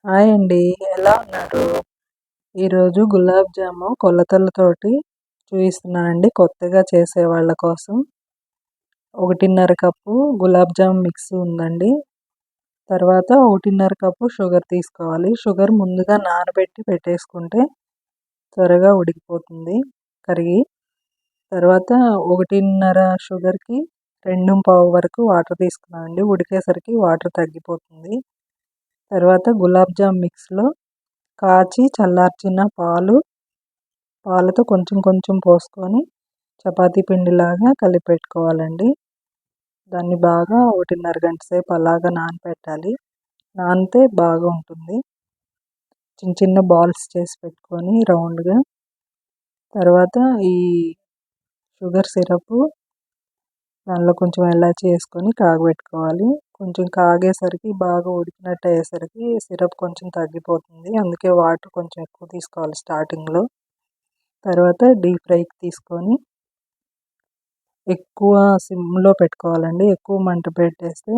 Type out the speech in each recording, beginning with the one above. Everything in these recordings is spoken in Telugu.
హాయ్ అండి. ఎలా ఉన్నారు? ఈరోజు గులాబ్ జాము కొలతలతోటి చూపిస్తున్నానండి కొత్తగా చేసే వాళ్ళ కోసం. 1:30 కప్పు గులాబ్ జామ్ మిక్స్ ఉందండి. తర్వాత 1:30 కప్పు షుగర్ తీసుకోవాలి. షుగర్ ముందుగా నానబెట్టి పెట్టేసుకుంటే త్వరగా ఉడికిపోతుంది కరిగి. తర్వాత 1:30 షుగర్‌కి 2:15 వరకు వాటర్ తీసుకున్నానండి. ఉడికేసరికి వాటర్ తగ్గిపోతుంది. తర్వాత గులాబ్ జామ్ మిక్స్‌లో కాచి చల్లార్చిన పాలతో కొంచెం కొంచెం పోసుకొని చపాతీ పిండిలాగా కలిపెట్టుకోవాలండి. దాన్ని బాగా 1:30 గంట సేపు అలాగా నానపెట్టాలి. నానితే బాగా ఉంటుంది. చిన్న చిన్న బాల్స్ చేసి పెట్టుకొని రౌండ్‌గా. తర్వాత ఈ షుగర్ సిరపు దానిలో కొంచెం ఇలాచీ వేసుకొని కాగబెట్టుకోవాలి. కొంచెం కాగేసరికి బాగా ఉడికినట్టు అయ్యేసరికి సిరప్ కొంచెం తగ్గిపోతుంది. అందుకే వాటర్ కొంచెం ఎక్కువ తీసుకోవాలి స్టార్టింగ్‌లో. తర్వాత డీప్ ఫ్రైకి తీసుకొని ఎక్కువ సిమ్‌లో పెట్టుకోవాలండి. ఎక్కువ మంట పెట్టేస్తే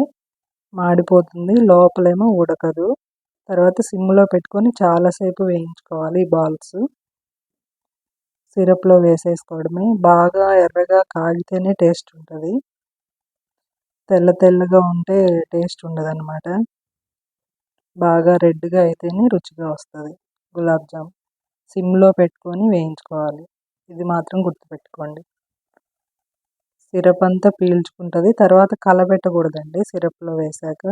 మాడిపోతుంది. లోపలేమో ఉడకదు. తర్వాత సిమ్‌లో పెట్టుకొని చాలాసేపు వేయించుకోవాలి ఈ బాల్స్. సిరప్‌లో వేసేసుకోవడమే. బాగా ఎర్రగా కాగితేనే టేస్ట్ ఉంటుంది. తెల్ల తెల్లగా ఉంటే టేస్ట్ ఉండదన్నమాట. బాగా రెడ్‌గా అయితేనే రుచిగా వస్తుంది గులాబ్ జామ్. సిమ్‌లో పెట్టుకొని వేయించుకోవాలి. ఇది మాత్రం గుర్తుపెట్టుకోండి. సిరప్ అంతా పీల్చుకుంటుంది. తర్వాత కలబెట్టకూడదండి సిరప్‌లో వేశాక.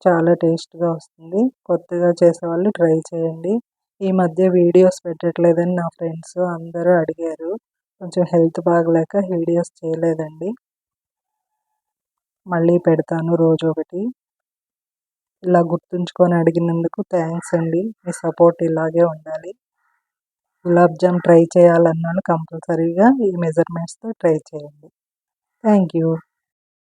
చాలా టేస్ట్‌గా వస్తుంది. కొత్తగా చేసేవాళ్ళు ట్రై చేయండి. ఈ మధ్య వీడియోస్ పెట్టట్లేదని నా ఫ్రెండ్స్ అందరూ అడిగారు. కొంచెం హెల్త్ బాగలేక వీడియోస్ చేయలేదండి. మళ్ళీ పెడతాను రోజొకటి. ఇలా గుర్తుంచుకొని అడిగినందుకు థ్యాంక్స్ అండి. మీ సపోర్ట్ ఇలాగే ఉండాలి. గులాబ్ జామ్ ట్రై చేయాలన్నోళ్ళు కంపల్సరీగా ఈ మెజర్మెంట్స్‌తో ట్రై చేయండి. Thank you.